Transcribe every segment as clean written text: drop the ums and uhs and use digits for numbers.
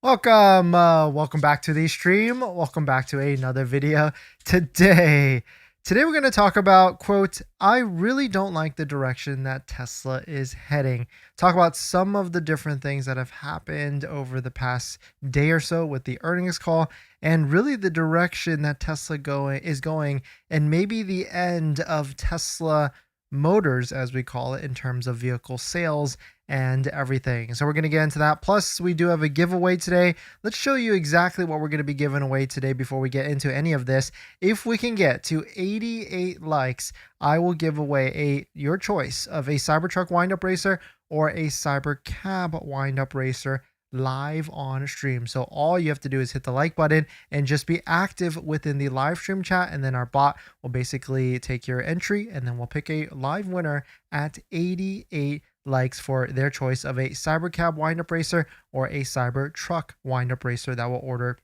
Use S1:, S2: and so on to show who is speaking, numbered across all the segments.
S1: Welcome back to the stream. Welcome back to another video. Today we're going to talk about, quote, I really don't like the direction that Tesla is heading. Talk about some of the different things that have happened over the past day or so with the earnings call, and really the direction that Tesla is going, and maybe the end of Tesla Motors, as we call it, in terms of vehicle sales and everything. So we're going to get into that. Plus, we do have a giveaway today. Let's show you exactly what we're going to be giving away today before we get into any of this. If we can get to 88 likes, I will give away your choice of a Cybertruck wind-up racer or a Cybercab wind-up racer live on stream. So all you have to do is hit the like button and just be active within the live stream chat, and then our bot will basically take your entry, and then we'll pick a live winner at 88 likes for their choice of a Cybercab wind-up racer or a Cybertruck wind-up racer that will order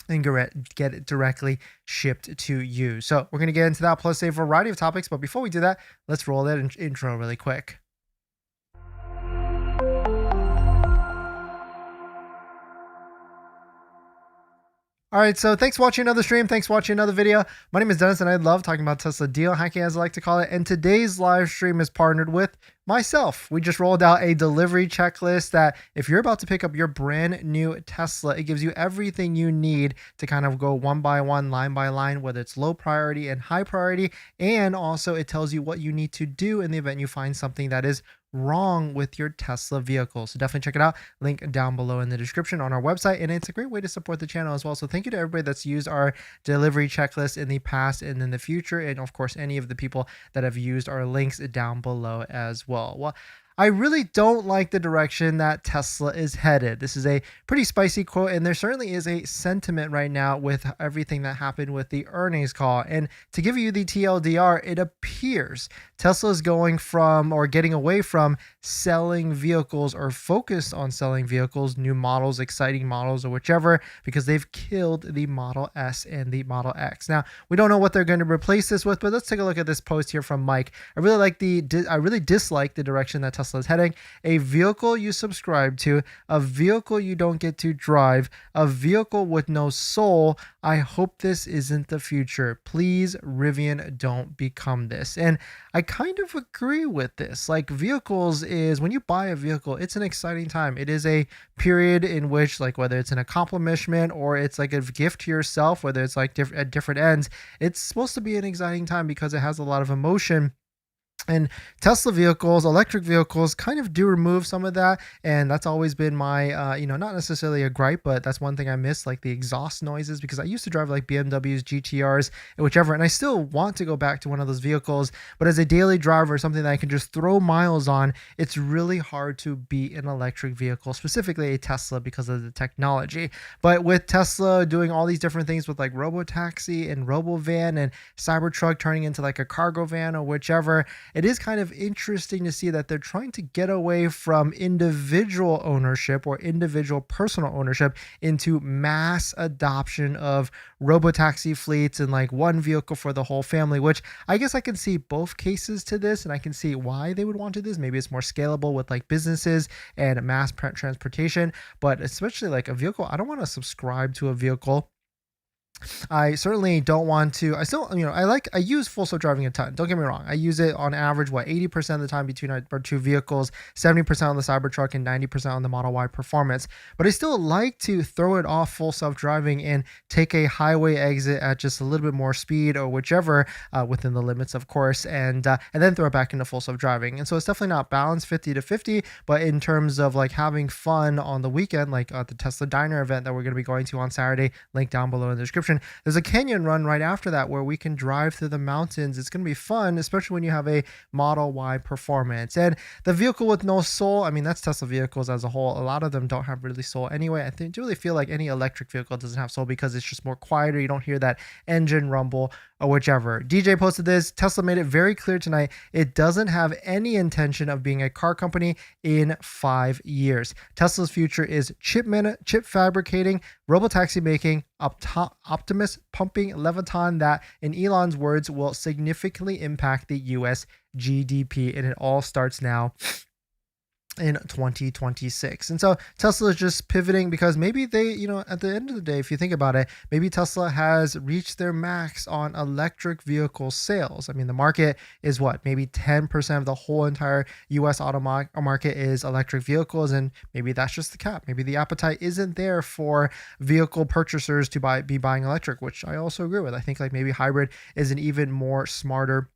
S1: and get it directly shipped to you. So we're going to get into that, plus a variety of topics. But before we do that, let's roll that intro really quick. All right, so thanks for watching another stream. Thanks for watching another video. My name is Dennis, and I love talking about Tesla deal hacking, as I like to call it. And today's live stream is partnered with myself. We just rolled out a delivery checklist that if you're about to pick up your brand new Tesla, it gives you everything you need to kind of go one by one, line by line, whether it's low priority and high priority. And also it tells you what you need to do in the event you find something that is wrong with your Tesla vehicle. So definitely check it out. Link down below in the description on our website. And it's a great way to support the channel as well. So thank you to everybody that's used our delivery checklist in the past and in the future. And of course, any of the people that have used our links down below as well. Well, I really don't like the direction that Tesla is headed. This is a pretty spicy quote, and there certainly is a sentiment right now with everything that happened with the earnings call. And to give you the TLDR, it appears Tesla is going from, or getting away from, selling vehicles or focused on selling vehicles, new models, exciting models, or whichever, because they've killed the Model S and the Model X. Now, we don't know what they're going to replace this with, but let's take a look at this post here from Mike. I really dislike the direction that Tesla is heading. A vehicle you subscribe to, a vehicle you don't get to drive, a vehicle with no soul. I hope this isn't the future. Please, Rivian, don't become this. And I kind of agree with this. Like, vehicles is, when you buy a vehicle, it's an exciting time. It is a period in which, like, whether it's an accomplishment or it's like a gift to yourself, whether it's like at different ends, it's supposed to be an exciting time because it has a lot of emotion. And Tesla vehicles, electric vehicles, kind of do remove some of that. And that's always been my, not necessarily a gripe, but that's one thing I miss, like the exhaust noises, because I used to drive like BMWs, GTRs, and whichever. And I still want to go back to one of those vehicles. But as a daily driver, something that I can just throw miles on, it's really hard to beat an electric vehicle, specifically a Tesla, because of the technology. But with Tesla doing all these different things with like robotaxi and robovan and Cybertruck turning into like a cargo van or whichever, it is kind of interesting to see that they're trying to get away from individual ownership or individual personal ownership into mass adoption of robotaxi fleets and like one vehicle for the whole family, which I guess I can see both cases to this, and I can see why they would want to do this. Maybe it's more scalable with like businesses and mass transportation, but especially like a vehicle, I don't want to subscribe to a vehicle. I certainly don't want to. I still, I use full self-driving a ton. Don't get me wrong. I use it on average, 80% of the time between our two vehicles, 70% on the Cybertruck and 90% on the Model Y Performance. But I still like to throw it off full self-driving and take a highway exit at just a little bit more speed or whichever, within the limits, of course, and then throw it back into full self-driving. And so it's definitely not balanced 50-50, but in terms of like having fun on the weekend, like at the Tesla Diner event that we're going to be going to on Saturday, link down below in the description. There's a canyon run right after that where we can drive through the mountains. It's going to be fun, especially when you have a Model Y Performance. And the vehicle with no soul, I mean, that's Tesla vehicles as a whole. A lot of them don't have really soul anyway. I do really feel like any electric vehicle doesn't have soul because it's just more quieter. You don't hear that engine rumble or whichever. DJ posted this. Tesla made it very clear tonight it doesn't have any intention of being a car company in 5 years. Tesla's future is chip fabricating, robotaxi making, Optimus pumping Leviathan that, in Elon's words, will significantly impact the US GDP. And it all starts now. in 2026. And so Tesla is just pivoting because maybe they, at the end of the day, if you think about it, maybe Tesla has reached their max on electric vehicle sales. I mean, the market is what, maybe 10% of the whole entire US auto market is electric vehicles. And maybe that's just the cap. Maybe the appetite isn't there for vehicle purchasers to be buying electric, which I also agree with. I think like maybe hybrid is an even more smarter,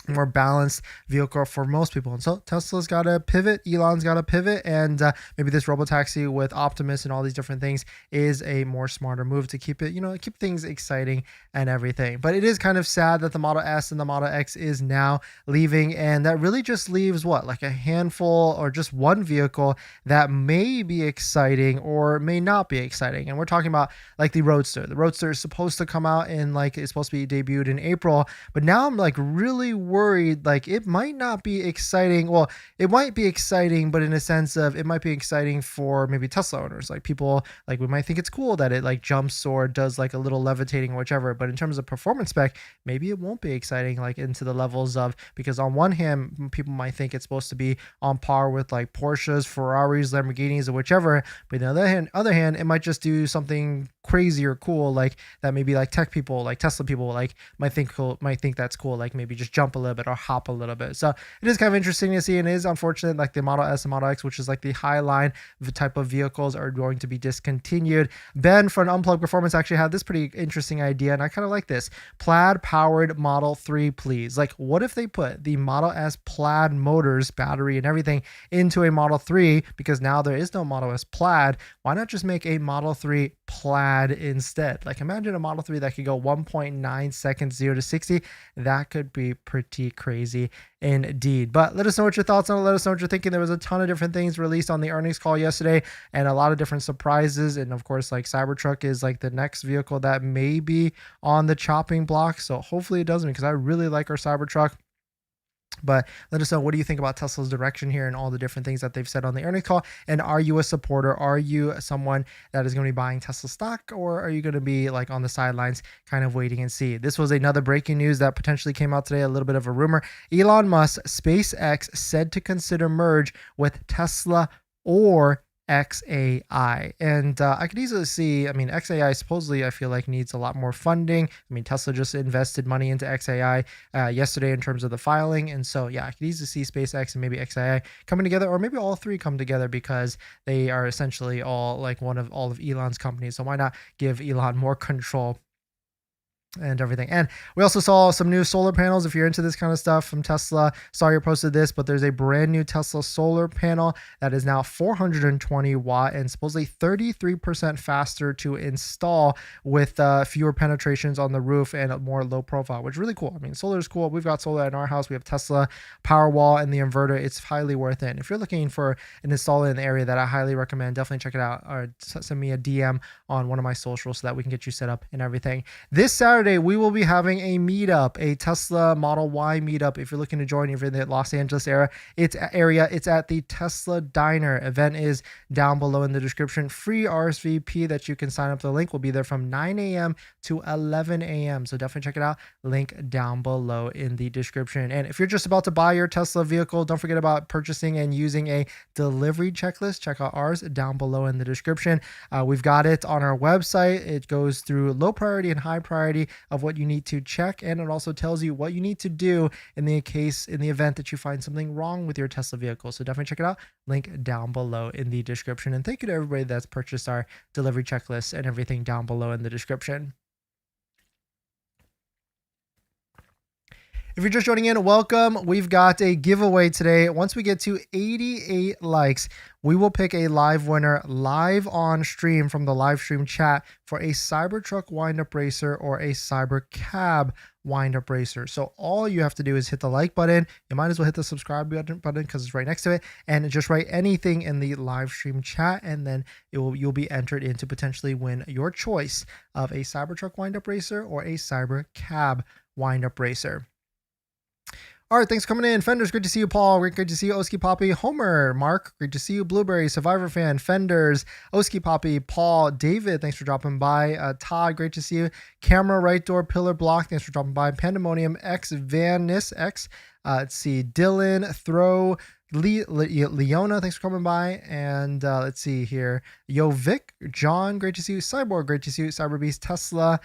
S1: more balanced vehicle for most people. And so Tesla's got to pivot, Elon's got to pivot, and maybe this robotaxi with Optimus and all these different things is a more smarter move to keep it, keep things exciting and everything. But it is kind of sad that the Model S and the Model X is now leaving, and that really just leaves what, like a handful or just one vehicle that may be exciting or may not be exciting. And we're talking about like the Roadster. The Roadster is supposed to come out in it's supposed to be debuted in April, but now I'm like really worried like it might not be exciting. Well, it might be exciting, but in a sense of it might be exciting for maybe Tesla owners. Like people, like we might think it's cool that it like jumps or does like a little levitating or whichever, but in terms of performance spec, maybe it won't be exciting like into the levels of, because on one hand, people might think it's supposed to be on par with like Porsches, Ferraris, Lamborghinis, or whichever, but on the other hand, it might just do something crazy or cool like that. Maybe like tech people, like Tesla people, like might think that's cool, like maybe just jump a little bit or hop a little bit. So it is kind of interesting to see, and it is unfortunate like the Model S and Model X, which is like the high line type of vehicles, are going to be discontinued. Ben from Unplugged Performance actually had this pretty interesting idea, and I kind of like this. Plaid powered Model 3, please. Like what if they put the Model S Plaid motors, battery and everything into a Model 3, because now there is no Model S Plaid. Why not just make a Model 3 Plaid instead? Like imagine a Model 3 that could go 1.9 seconds 0 to 60. That could be pretty crazy indeed. But let us know what your thoughts on it. Let us know what you're thinking. There was a ton of different things released on the earnings call yesterday and a lot of different surprises. And of course, like Cybertruck is like the next vehicle that may be on the chopping block. So hopefully it doesn't, because I really like our Cybertruck. But let us know, what do you think about Tesla's direction here and all the different things that they've said on the earnings call? And are you a supporter? Are you someone that is going to be buying Tesla stock, or are you going to be like on the sidelines kind of waiting and see? This was another breaking news that potentially came out today, a little bit of a rumor. Elon Musk, SpaceX said to consider merge with Tesla or XAI. And I could easily see, I mean, XAI supposedly I feel like needs a lot more funding. I mean, Tesla just invested money into XAI yesterday in terms of the filing. And so, yeah, I could easily see SpaceX and maybe XAI coming together, or maybe all three come together, because they are essentially all like one of all of Elon's companies. So why not give Elon more control and everything? And we also saw some new solar panels. If you're into this kind of stuff from Tesla, Sawyer posted this, but there's a brand new Tesla solar panel that is now 420 watt and supposedly 33% faster to install, with fewer penetrations on the roof and a more low profile, which is really cool. I mean, solar is cool. We've got solar in our house. We have Tesla Powerwall and the inverter. It's highly worth it. And if you're looking for an installer in the area, that I highly recommend, definitely check it out, or send me a DM on one of my socials so that we can get you set up and everything. This Saturday, we will be having a meetup, a Tesla Model Y meetup. If you're looking to join, if you're in the Los Angeles area, it's at the Tesla Diner. Event is down below in the description. Free RSVP that you can sign up. The link will be there from 9 a.m. to 11 a.m. So definitely check it out. Link down below in the description. And if you're just about to buy your Tesla vehicle, don't forget about purchasing and using a delivery checklist. Check out ours down below in the description. We've got it on our website. It goes through low priority and high priority of what you need to check, and it also tells you what you need to do in the event that you find something wrong with your Tesla vehicle. So definitely check it out. Link down below in the description. And thank you to everybody that's purchased our delivery checklist and everything down below in the description. If you're just joining in, welcome. We've got a giveaway today. Once we get to 88 likes, we will pick a live winner live on stream from the live stream chat for a Cybertruck wind-up racer or a Cybercab wind-up racer. So all you have to do is hit the like button. You might as well hit the subscribe button because it's right next to it, and just write anything in the live stream chat, and then you'll be entered in to potentially win your choice of a Cybertruck wind-up racer or a Cybercab wind-up racer. All right, thanks for coming in. Fenders, great to see you. Paul, great to see you. Oski Poppy, Homer, Mark, great to see you. Blueberry, Survivor Fan, Fenders, Oski Poppy, Paul, David, thanks for dropping by. Todd, great to see you. Camera, Right Door, Pillar Block, thanks for dropping by. Pandemonium, X, Van Nis, X. Let's see, Dylan, Throw, Leona, thanks for coming by. And let's see here. Yo, Vic, John, great to see you. Cyborg, great to see you. Cyberbeast, Tesla,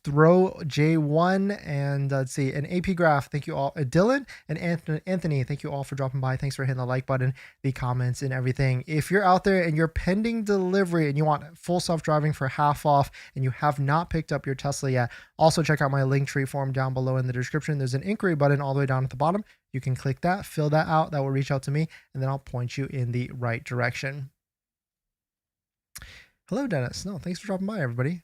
S1: Throw J1, and let's see, an AP Graph, thank you all. Dylan and Anthony, thank you all for dropping by. Thanks for hitting the like button, the comments, and everything. If you're out there and you're pending delivery and you want full self-driving for half off and you have not picked up your Tesla yet, also check out my Linktree form down below in the description. There's an inquiry button all the way down at the bottom. You can click that, fill that out, that will reach out to me, and then I'll point you in the right direction. Hello, Dennis. No, thanks for dropping by, everybody.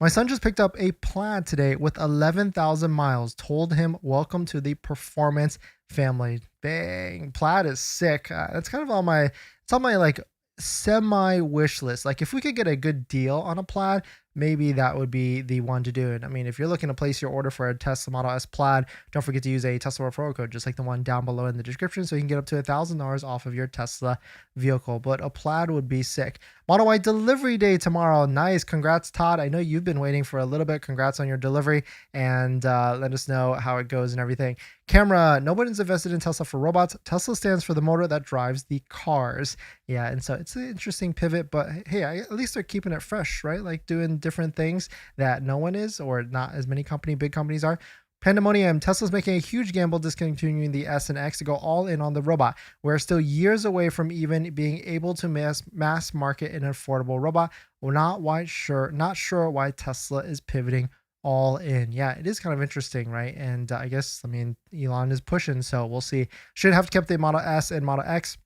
S1: My son just picked up a Plaid today with 11,000 miles. Told him, welcome to the performance family. Dang, Plaid is sick. That's kind of on my, it's on my like semi wish list. Like if we could get a good deal on a Plaid, maybe that would be the one to do it. I mean, if you're looking to place your order for a Tesla Model S Plaid, don't forget to use a Tesla referral code, just like the one down below in the description, so you can get up to $1,000 off of your Tesla vehicle. But a Plaid would be sick. Model Y delivery day tomorrow. Nice. Congrats, Todd. I know you've been waiting for a little bit. Congrats on your delivery, and let us know how it goes and everything. Camera, nobody's invested in Tesla for robots. Tesla stands for the motor that drives the cars. Yeah, and so it's an interesting pivot, but hey, at least they're keeping it fresh, right? Like doing different things that no one is, or not as many big companies are. Pandemonium, Tesla's making a huge gamble discontinuing the S and X to go all in on the robot. We're still years away from even being able to mass market an affordable robot. We're not sure why Tesla is pivoting all in. Yeah, it is kind of interesting, right? And I guess, I mean, Elon is pushing, so we'll see. Should have kept the Model S and Model X.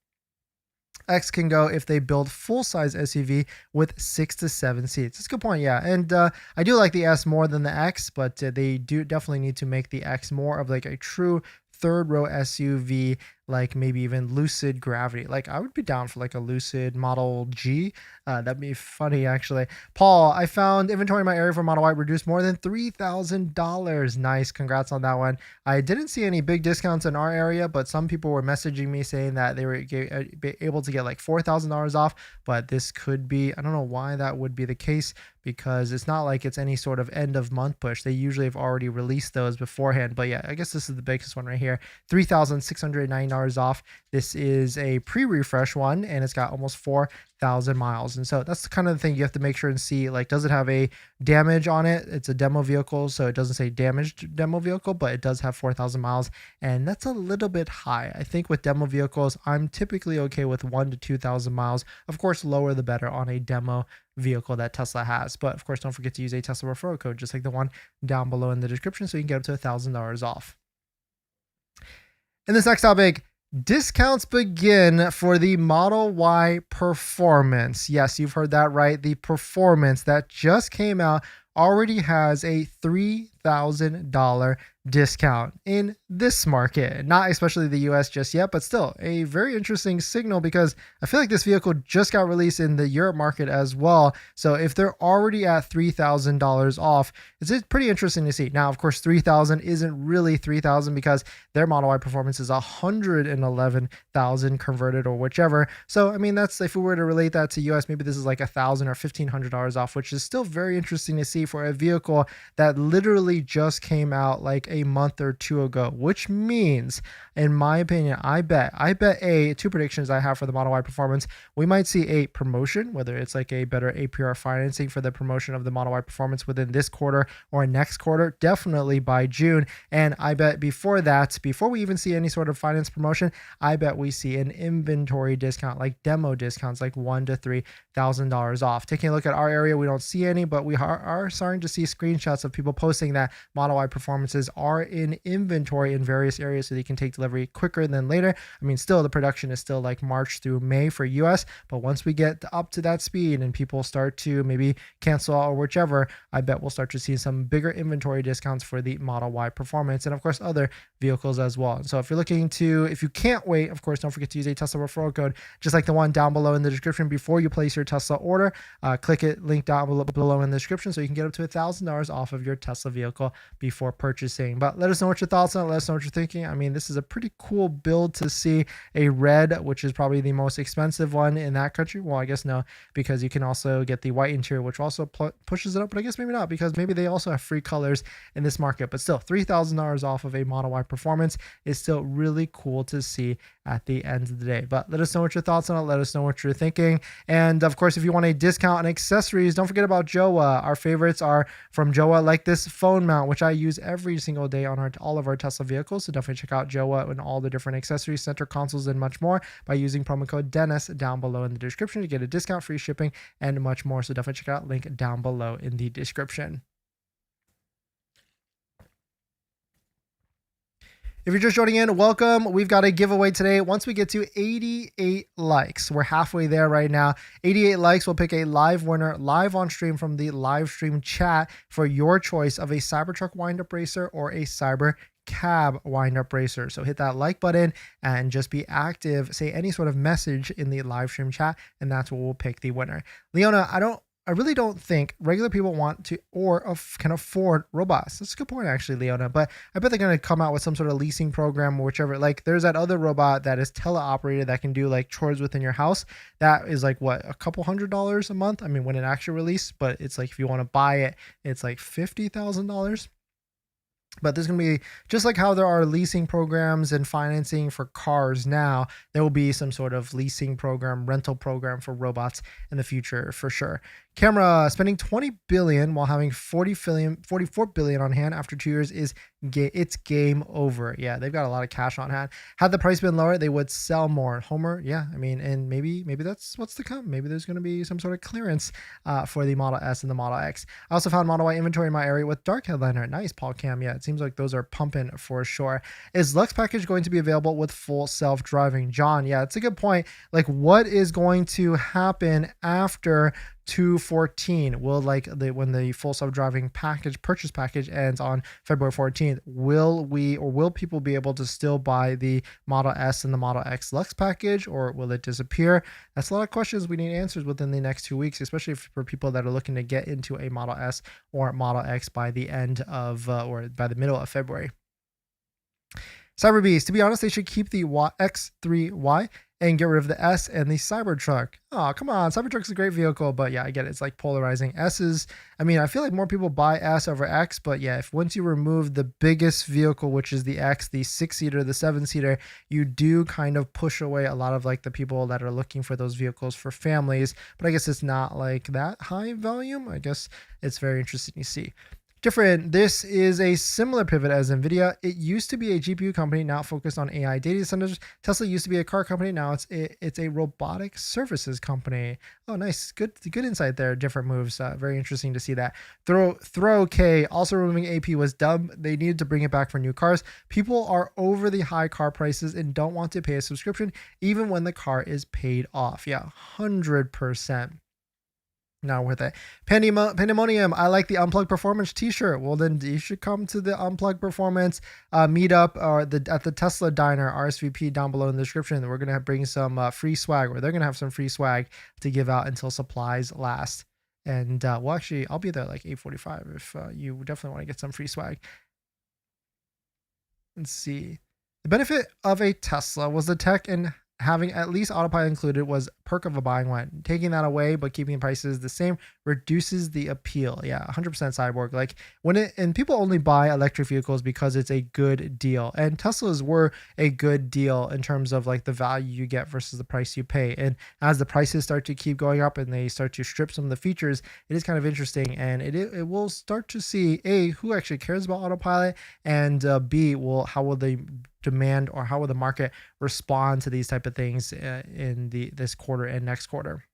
S1: X can go if they build full-size SUV with 6 to 7 seats. That's a good point, yeah. And I do like the S more than the X, but they do definitely need to make the X more of like a true third row SUV, like maybe even Lucid Gravity. Like I would be down for like a Lucid Model G. That'd be funny, actually. Paul, I found inventory in my area for Model Y reduced more than $3,000. Nice, congrats on that one. I didn't see any big discounts in our area, but some people were messaging me saying that they were able to get like $4,000 off, but this could be, I don't know why that would be the case, because it's not like it's any sort of end of month push. They usually have already released those beforehand, but yeah, I guess this is the biggest one right here. $3,609 off. This is a pre-refresh one, and it's got almost 4,000 miles. And so that's kind of the thing you have to make sure and see, like, does it have a damage on it? It's a demo vehicle, so it doesn't say damaged demo vehicle, but it does have 4,000 miles, and that's a little bit high. I think with demo vehicles, I'm typically okay with 1,000 to 2,000 miles. Of course, lower the better on a demo vehicle that Tesla has. But of course, don't forget to use a Tesla referral code, just like the one down below in the description, so you can get up to $1,000 off. In this next topic, discounts begin for the Model Y Performance. Yes, you've heard that right. The Performance that just came out already has a $3,000 discount in this market. Not especially the US just yet, but still a very interesting signal, because I feel like this vehicle just got released in the Europe market as well. So if they're already at $3,000 off, it's pretty interesting to see. Now, of course, 3,000 isn't really 3,000 because their Model Y Performance is 111,000 converted or whichever. So, I mean, that's, if we were to relate that to US, maybe this is like $1,000 or $1,500 off, which is still very interesting to see for a vehicle that literally just came out like a month or two ago, which means, in my opinion, I bet two predictions I have for the Model Y Performance. We might see a promotion, whether it's like a better APR financing for the promotion of the Model Y Performance within this quarter or next quarter, definitely by June. And I bet before that, before we even see any sort of finance promotion, I bet we see an inventory discount, like demo discounts, like $1,000 to $3,000 off. Taking a look at our area, we don't see any, but we are starting to see screenshots of people posting that Model Y Performances are in inventory in various areas, so they can take delivery quicker than later. I mean, still the production is still like March through May for US, but once we get up to that speed and people start to maybe cancel or whichever, I bet we'll start to see some bigger inventory discounts for the Model Y Performance, and of course other vehicles as well. So if you can't wait, of course, don't forget to use a Tesla referral code, just like the one down below in the description before you place your Tesla order. Click it, link down below in the description, so you can get up to $1,000 off of your Tesla vehicle before purchasing. But let us know what your thoughts on it. Let us know what you're thinking. I mean, this is a pretty cool build to see. A red, which is probably the most expensive one in that country. Well, I guess no, because you can also get the white interior, which also pushes it up, but I guess maybe not, because maybe they also have free colors in this market. But still, $3,000 off of a Model Y performance is still really cool to see at the end of the day. But let us know what your thoughts on it. Let us know what you're thinking. And of course, if you want a discount on accessories, don't forget about Jowa. Our favorites are from Jowa, like this phone mount, which I use every single day on all of our Tesla vehicles. So definitely check out Jowa and all the different accessories, center consoles, and much more by using promo code Dennis down below in the description to get a discount, free shipping, and much more. So definitely check out link down below in the description. If you're just joining in, welcome. We've got a giveaway today. Once we get to 88 likes, we're halfway there right now. 88 likes, we'll pick a live winner live on stream from the live stream chat for your choice of a Cybertruck wind-up racer or a Cyber Cab wind-up racer. So hit that like button and just be active. Say any sort of message in the live stream chat, and that's what we'll pick the winner. Leona, I really don't think regular people want to or can afford robots. That's a good point, actually, Leona. But I bet they're going to come out with some sort of leasing program or whichever. Like, there's that other robot that is teleoperated that can do like chores within your house. That is like what, a couple $100s a month? I mean, when it actually released, but it's like if you want to buy it, it's like $50,000. But there's going to be, just like how there are leasing programs and financing for cars now, there will be some sort of leasing program, rental program for robots in the future for sure. Camera spending $20 billion while having $44 billion on hand after 2 years is it's game over. Yeah, they've got a lot of cash on hand. Had the price been lower, they would sell more. Homer, yeah, I mean, and maybe that's what's to come. Maybe there's going to be some sort of clearance for the Model S and the Model X. I also found Model Y inventory in my area with dark headliner. Nice, Paul Cam. Yeah, it seems like those are pumping for sure. Is Lux package going to be available with full self-driving? John, yeah, it's a good point. Like, what is going to happen after 2/14? Will when the full self-driving purchase package ends on February 14th, will people be able to still buy the Model S and the Model X Lux package, or will it disappear? That's a lot of questions we need answers within the next 2 weeks, especially for people that are looking to get into a Model S or Model X by the end of or by the middle of February. Cyberbeast, to be honest, they should keep the X3Y and get rid of the S and the Cybertruck. Oh, come on. Cybertruck's a great vehicle, but yeah, I get it. It's like polarizing. S's, I mean, I feel like more people buy S over X, but yeah, if once you remove the biggest vehicle, which is the X, the 6-seater, the 7-seater, you do kind of push away a lot of like the people that are looking for those vehicles for families. But I guess it's not like that high volume. I guess it's very interesting to see. Different. This is a similar pivot as NVIDIA. It used to be a GPU company, now focused on AI data centers. Tesla used to be a car company, now it's a robotic services company. Oh, nice. Good insight there. Different moves. Very interesting to see that. Throw K, also removing AP was dumb. They needed to bring it back for new cars. People are over the high car prices and don't want to pay a subscription even when the car is paid off. Yeah, 100%. Not worth it. Pandemonium, I like the Unplugged Performance t-shirt. Well, then you should come to the Unplugged Performance meetup or at the Tesla Diner, RSVP down below in the description. We're going to bring some free swag, or they're going to have some free swag to give out until supplies last. And well, actually, I'll be there like 8:45 if you definitely want to get some free swag. Let's see. The benefit of a Tesla was the tech, and having at least autopilot included was perk of a buying one. Taking that away but keeping the prices the same reduces the appeal. Yeah, 100% cyborg. Like and people only buy electric vehicles because it's a good deal, and Teslas were a good deal in terms of like the value you get versus the price you pay. And as the prices start to keep going up and they start to strip some of the features, it is kind of interesting, and it will start to see A, who actually cares about autopilot, and B, how will they demand, or how will the market respond to these type of things in this quarter and next quarter.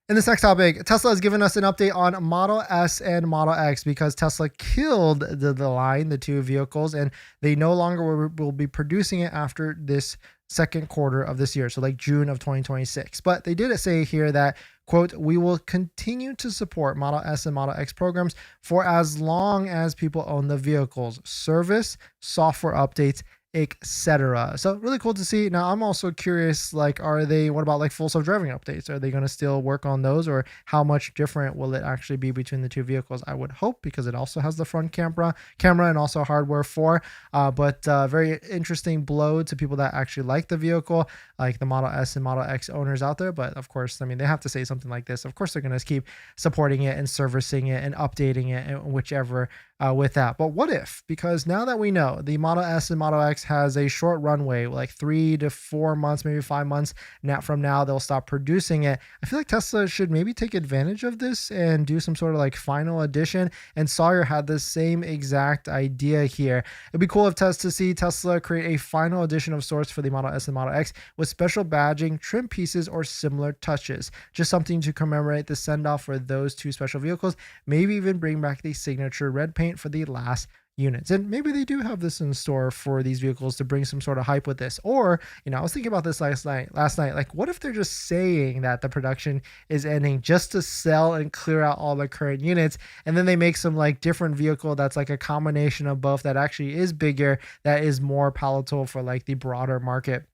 S1: In this next topic, Tesla has given us an update on Model S and Model X because Tesla killed the line, the two vehicles, and they no longer will be producing it after this second quarter of this year, so like June of 2026. But they did say here that, quote, we will continue to support Model S and Model X programs for as long as people own the vehicles, service, software updates, etc. So really cool to see. Now I'm also curious, like, what about like full self-driving updates? Are they going to still work on those, or how much different will it actually be between the two vehicles? I would hope, because it also has the front camera and also hardware for, but very interesting blow to people that actually like the vehicle, like the Model S and Model X owners out there. But of course, I mean, they have to say something like this. Of course, they're going to keep supporting it and servicing it and updating it, and whichever with that. But what if, because now that we know the Model S and Model X has a short runway, like 3 to 4 months, maybe 5 months now from now, they'll stop producing it. I feel like Tesla should maybe take advantage of this and do some sort of like final edition. And Sawyer had the same exact idea here. It'd be cool if to see Tesla create a final edition of sorts for the Model S and Model X with special badging, trim pieces, or similar touches. Just something to commemorate the send-off for those two special vehicles. Maybe even bring back the signature red paint for the last units. And maybe they do have this in store for these vehicles to bring some sort of hype with this. Or, I was thinking about this last night, like, what if they're just saying that the production is ending just to sell and clear out all the current units, and then they make some like different vehicle that's like a combination of both, that actually is bigger, that is more palatable for like the broader market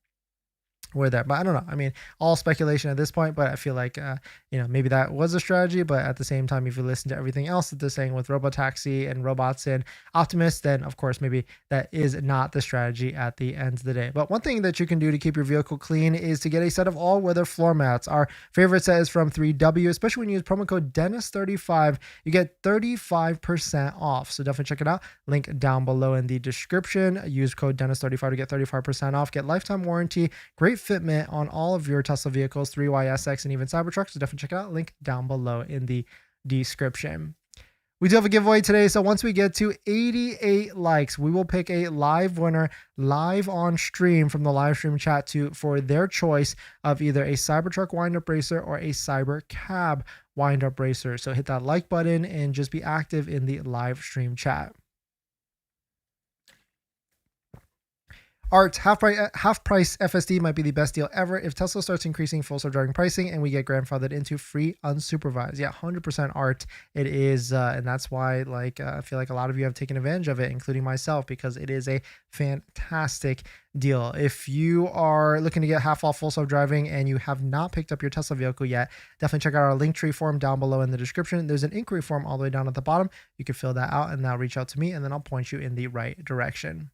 S1: with that. But I don't know. I mean, all speculation at this point, but I feel like, maybe that was a strategy. But at the same time, if you listen to everything else that they're saying with Robotaxi and robots and Optimus, then of course, maybe that is not the strategy at the end of the day. But one thing that you can do to keep your vehicle clean is to get a set of all-weather floor mats. Our favorite set is from 3W, especially when you use promo code Dennis35, you get 35% off. So definitely check it out. Link down below in the description. Use code Dennis35 to get 35% off. Get lifetime warranty, great fitment on all of your Tesla vehicles, 3YSX and even Cybertruck. So definitely check it out. Link down below in the description. We do have a giveaway today. So once we get to 88 likes, we will pick a live winner live on stream from the live stream chat for their choice of either a Cybertruck wind-up racer or a Cybercab wind-up racer. So hit that like button and just be active in the live stream chat. Art, half price FSD might be the best deal ever if Tesla starts increasing full self-driving pricing and we get grandfathered into free unsupervised. Yeah, 100% Art. It is, and that's why I feel like a lot of you have taken advantage of it, including myself, because it is a fantastic deal. If you are looking to get half off full self-driving and you have not picked up your Tesla vehicle yet, definitely check out our Linktree form down below in the description. There's an inquiry form all the way down at the bottom. You can fill that out and now reach out to me, and then I'll point you in the right direction.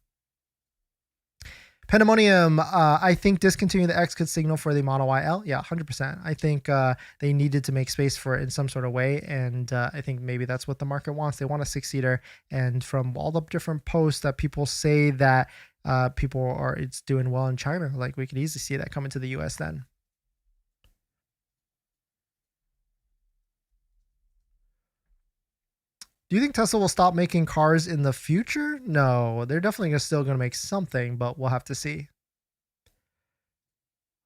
S1: Pandemonium, I think discontinuing the X could signal for the Model YL. Yeah, 100%. I think they needed to make space for it in some sort of way, and I think maybe that's what the market wants. They want a 6-seater, and from all the different posts that people say that it's doing well in China, like we could easily see that coming to the US then. Do you think Tesla will stop making cars in the future? No, they're definitely still going to make something, but we'll have to see.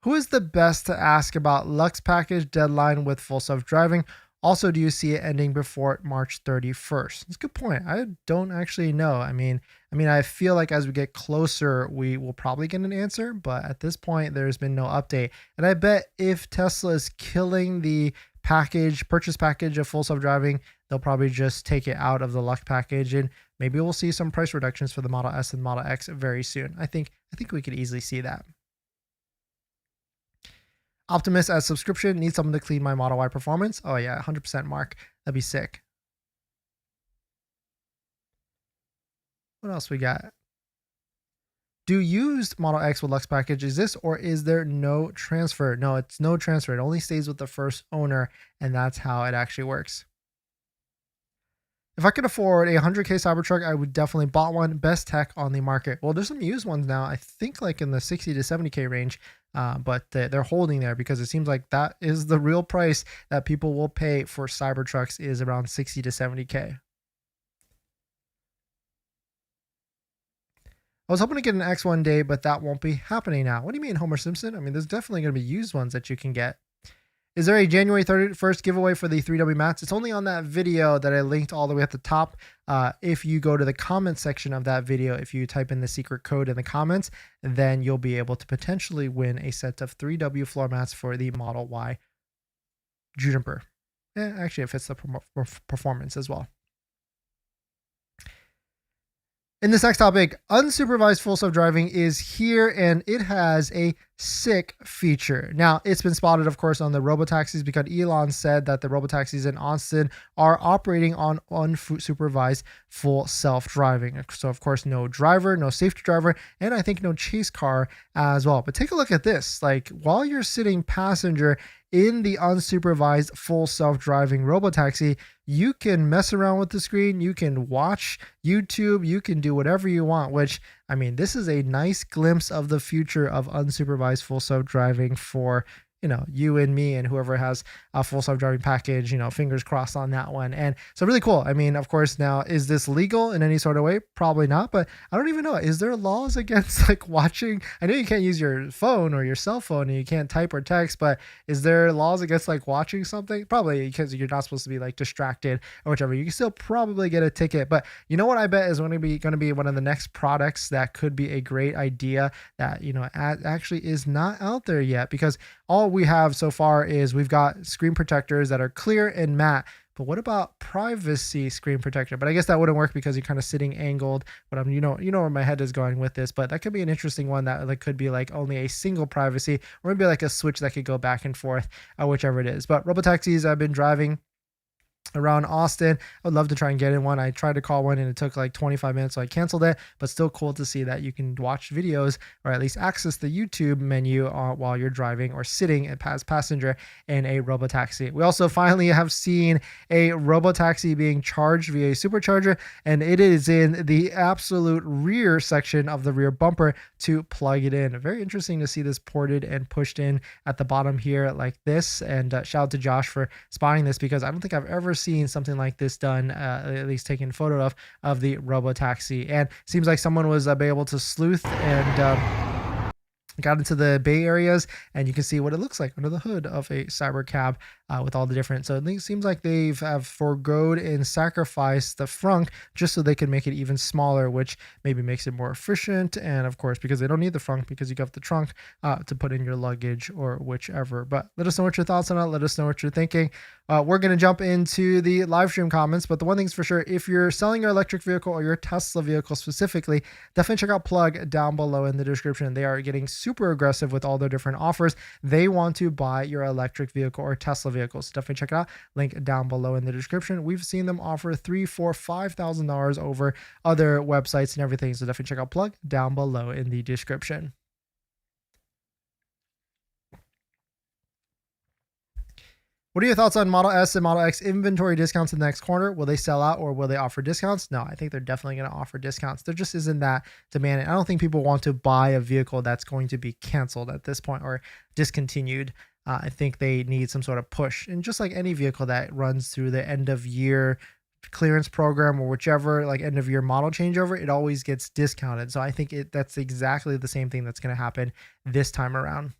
S1: Who is the best to ask about Lux package deadline with full self-driving? Also, do you see it ending before March 31st? That's a good point. I don't actually know. I mean, I feel like as we get closer, we will probably get an answer, but at this point, there's been no update. And I bet if Tesla is killing the purchase package of full self-driving, they'll probably just take it out of the Lux package, and maybe we'll see some price reductions for the Model S and Model X very soon. I think we could easily see that. Optimus as subscription, needs someone to clean my Model Y performance. Oh yeah, 100% Mark. That'd be sick. What else we got? Do used Model X with Lux package exist, or is there no transfer? No, it's no transfer. It only stays with the first owner, and that's how it actually works. If I could afford a 100K Cybertruck, I would definitely bought one. Best tech on the market. Well, there's some used ones now, I think like in the 60 to 70K range, but they're holding there because it seems like that is the real price that people will pay for Cybertrucks, is around 60 to 70K. I was hoping to get an X one day, but that won't be happening now. What do you mean, Homer Simpson? I mean, there's definitely going to be used ones that you can get. Is there a January 31st giveaway for the 3W mats? It's only on that video that I linked all the way at the top. If you go to the comment section of that video, if you type in the secret code in the comments, then you'll be able to potentially win a set of 3W floor mats for the Model Y Juniper. Actually, it fits the performance as well. In this next topic, unsupervised full self-driving is here and it has a sick feature. Now, it's been spotted, of course, on the robotaxis because Elon said that the robotaxis in Austin are operating on unsupervised full self-driving. So, of course, no driver, no safety driver, and I think no chase car as well. But take a look at this. Like, while you're sitting passenger in the unsupervised full self-driving robotaxi, you can mess around with the screen, you can watch YouTube, you can do whatever you want, which, I mean, this is a nice glimpse of the future of unsupervised full self-driving for, you know, you and me and whoever has a full self-driving package, you know, fingers crossed on that one. And so really cool. I mean, of course, now, is this legal in any sort of way? Probably not, but I don't even know. Is there laws against like watching? I know you can't use your phone or your cell phone and you can't type or text, but is there laws against like watching something? Probably, because you're not supposed to be like distracted or whatever. You can still probably get a ticket, but you know what I bet is going to be one of the next products that could be a great idea that, you know, actually is not out there yet, because all we have so far is we've got screen protectors that are clear and matte. But what about privacy screen protector? But I guess that wouldn't work because you're kind of sitting angled. But you know where my head is going with this. But that could be an interesting one that like could be like only a single privacy, or maybe like a switch that could go back and forth, whichever it is. But robotaxis I've been driving around Austin, I would love to try and get in one. I tried to call one and it took like 25 minutes, so I canceled it, but still cool to see that you can watch videos or at least access the YouTube menu while you're driving or sitting as passenger in a robotaxi. We also finally have seen a robotaxi being charged via a supercharger, and it is in the absolute rear section of the rear bumper to plug it in. Very interesting to see this ported and pushed in at the bottom here like this, and shout out to Josh for spotting this, because I don't think I've ever seen something like this done, at least taken photo of the robotaxi. And seems like someone was able to sleuth and got into the Bay areas, and you can see what it looks like under the hood of a cyber cab with all the different. So it seems like they've foregoed and sacrificed the frunk just so they can make it even smaller, which maybe makes it more efficient. And of course, because they don't need the frunk, because you got the trunk to put in your luggage or whichever. But let us know what your thoughts on it. Let us know what you're thinking. We're going to jump into the live stream comments, but the one thing's for sure, if you're selling your electric vehicle or your Tesla vehicle specifically, definitely check out Plug down below in the description. They are getting super aggressive with all their different offers. They want to buy your electric vehicle or Tesla vehicle, so definitely check it out. Link down below in the description. We've seen them offer $3,000, $4,000, $5,000 over other websites and everything, so definitely check out Plug down below in the description. What are your thoughts on Model S and Model X inventory discounts in the next quarter? Will they sell out or will they offer discounts? No, I think they're definitely going to offer discounts. There just isn't that demand. I don't think people want to buy a vehicle that's going to be canceled at this point or discontinued. I think they need some sort of push. And just like any vehicle that runs through the end of year clearance program or whichever, like end of year model changeover, it always gets discounted. So I think that's exactly the same thing that's going to happen this time around.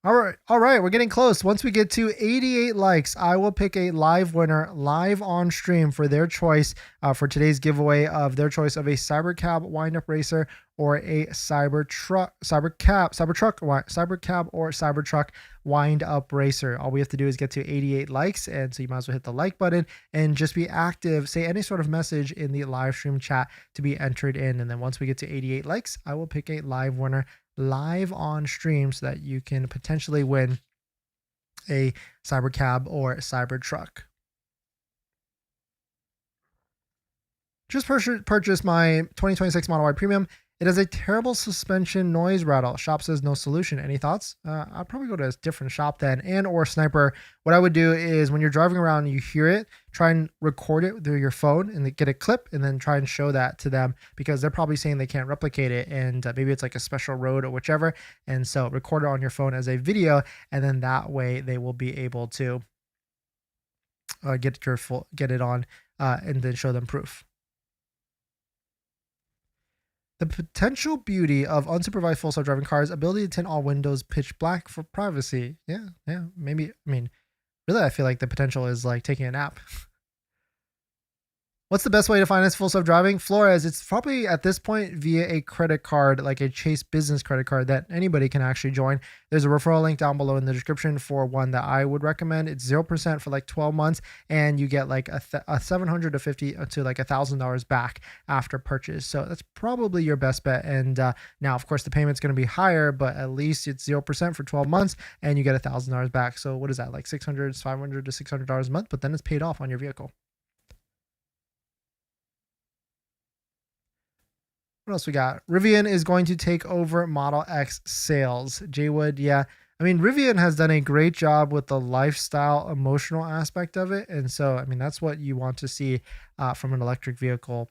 S1: All right, we're getting close. Once we get to 88 likes, I will pick a live winner live on stream for their choice for today's giveaway of their choice of a Cybercab wind-up racer or a Cybercab or Cybertruck wind-up racer. All we have to do is get to 88 likes, and so you might as well hit the like button and just be active. Say any sort of message in the live stream chat to be entered in, and then once we get to 88 likes, I will pick a live winner live on stream so that you can potentially win a Cybercab or Cybertruck. Just purchased my 2026 Model Y Premium. It has a terrible suspension noise rattle. Shop says no solution. Any thoughts? I'd probably go to a different shop then. And or Sniper, what I would do is when you're driving around and you hear it, try and record it through your phone and get a clip and then try and show that to them, because they're probably saying they can't replicate it, and maybe it's like a special road or whichever. And so record it on your phone as a video, and then that way they will be able to get it on and then show them proof. The potential beauty of unsupervised full self-driving cars, ability to tint all windows pitch black for privacy. Yeah, maybe. I mean, really, I feel like the potential is like taking a nap. What's the best way to finance full self-driving? Flores, it's probably at this point via a credit card, like a Chase business credit card that anybody can actually join. There's a referral link down below in the description for one that I would recommend. It's 0% for like 12 months, and you get like a $750 to like $1,000 back after purchase. So that's probably your best bet. And now, of course, the payment's going to be higher, but at least it's 0% for 12 months, and you get $1,000 back. So what is that, like $500 to $600 a month? But then it's paid off on your vehicle. What else we got? Rivian is going to take over Model X sales. Jaywood, yeah. I mean, Rivian has done a great job with the lifestyle, emotional aspect of it. And so, I mean, that's what you want to see from an electric vehicle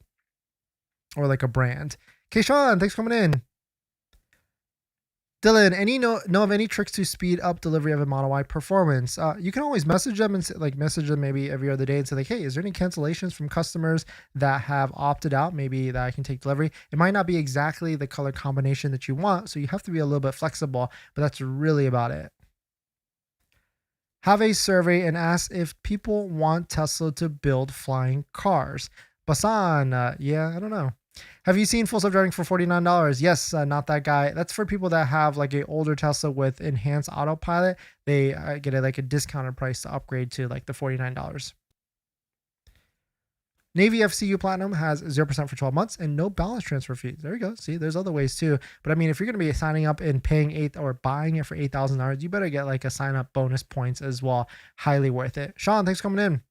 S1: or like a brand. Keishan, thanks for coming in. Dylan, any know of any tricks to speed up delivery of a Model Y performance? You can always message them and message them maybe every other day and say like, hey, is there any cancellations from customers that have opted out? Maybe that I can take delivery. It might not be exactly the color combination that you want, so you have to be a little bit flexible, but that's really about it. Have a survey and ask if people want Tesla to build flying cars. Basan, yeah, I don't know. Have you seen full self-driving for $49? Yes, not that guy. That's for people that have like a older Tesla with enhanced autopilot. They get like a discounted price to upgrade to like the $49. Navy FCU Platinum has 0% for 12 months and no balance transfer fees. There you go. See, there's other ways too. But I mean, if you're going to be signing up and paying buying it for $8,000, you better get like a sign up bonus points as well. Highly worth it. Sean, thanks for coming in.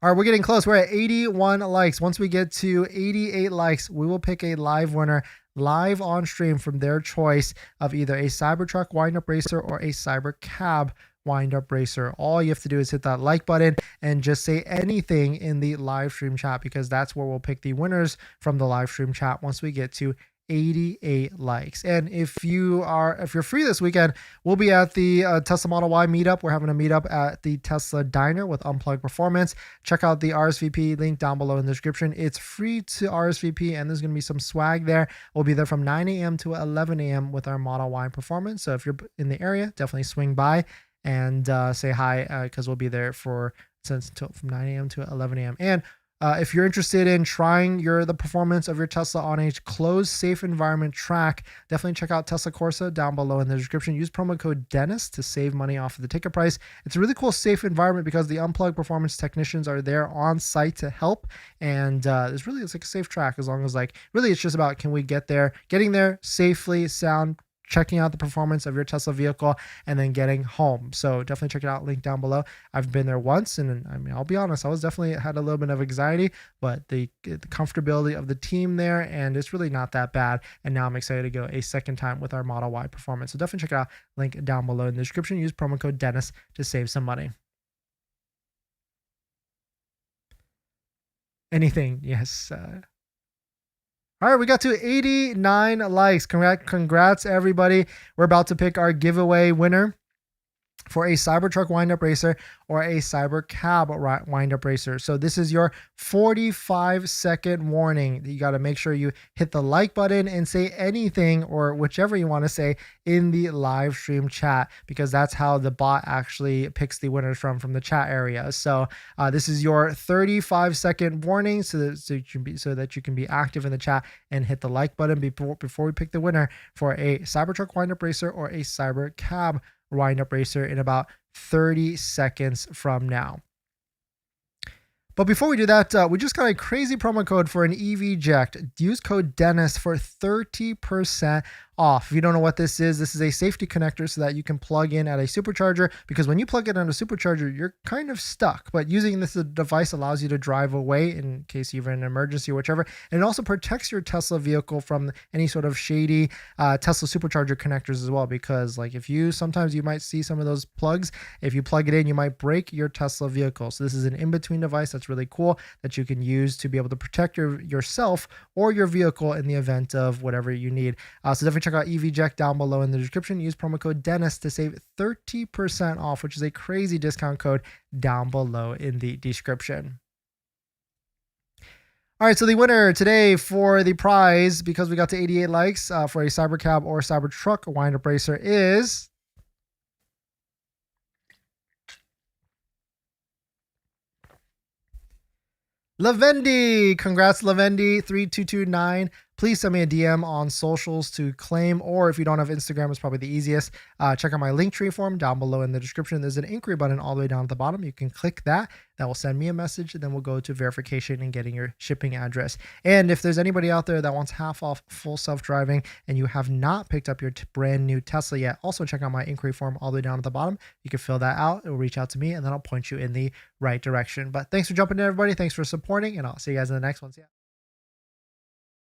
S1: All right, we're getting close. We're at 81 likes. Once we get to 88 likes, we will pick a live winner live on stream from their choice of either a Cybertruck wind-up racer or a Cybercab wind-up racer. All you have to do is hit that like button and just say anything in the live stream chat, because that's where we'll pick the winners from the live stream chat once we get to 88 likes. And if you're free this weekend, we'll be at the Tesla Model Y meetup. We're having a meetup at the Tesla Diner with Unplugged Performance. Check out the RSVP link down below in the description. It's free to RSVP, and there's going to be some swag there. We'll be there from 9 a.m. to 11 a.m. with our Model Y performance. So if you're in the area, definitely swing by and say hi, because we'll be there from 9 a.m. to 11 a.m. And if you're interested in trying the performance of your Tesla on a closed, safe environment track, definitely check out Tesla Corsa down below in the description. Use promo code Dennis to save money off of the ticket price. It's a really cool, safe environment because the Unplugged Performance technicians are there on site to help. And it's like a safe track, as long as really it's just about, can we getting there safely, sound, checking out the performance of your Tesla vehicle, and then getting home. So definitely check it out, link down below. I've been there once, and I mean, I'll be honest, I was definitely had a little bit of anxiety, but the comfortability of the team there, and it's really not that bad. And now I'm excited to go a second time with our Model Y performance. So definitely check it out, link down below in the description. Use promo code Dennis to save some money. Anything, yes. All right, we got to 89 likes. Congrats, everybody. We're about to pick our giveaway winner for a Cybertruck wind-up racer or a Cybercab wind-up racer. So this is your 45-second warning. You got to make sure you hit the like button and say anything or whichever you want to say in the live stream chat, because that's how the bot actually picks the winners from the chat area. So this is your 35-second warning so that you can be active in the chat and hit the like button before we pick the winner for a Cybertruck wind-up racer or a Cybercab wind-up racer in about 30 seconds from now. But before we do that, we just got a crazy promo code for an EVject. Use code Dennis for 30% off. If you don't know what this is a safety connector so that you can plug in at a supercharger, because when you plug it on a supercharger, you're kind of stuck. But using this device allows you to drive away in case you're in an emergency or whichever. And it also protects your Tesla vehicle from any sort of shady Tesla supercharger connectors as well, because sometimes you might see some of those plugs. If you plug it in, you might break your Tesla vehicle. So this is an in-between device that's really cool that you can use to be able to protect yourself or your vehicle in the event of whatever you need. So definitely check out EVject down below in the description. Use promo code Dennis to save 30% off, which is a crazy discount code down below in the description. All right, so the winner today for the prize, because we got to 88 likes for a Cybercab or Cybertruck wind-up racer, is Lavendi, congrats, Lavendi3229. Please send me a DM on socials to claim, or if you don't have Instagram, it's probably the easiest. Check out my Linktree form down below in the description. There's an inquiry button all the way down at the bottom. You can click that. That will send me a message, and then we'll go to verification and getting your shipping address. And if there's anybody out there that wants half off full self-driving and you have not picked up your brand new Tesla yet, also check out my inquiry form all the way down at the bottom. You can fill that out. It will reach out to me, and then I'll point you in the right direction. But thanks for jumping in, everybody. Thanks for supporting, and I'll see you guys in the next one. See ya.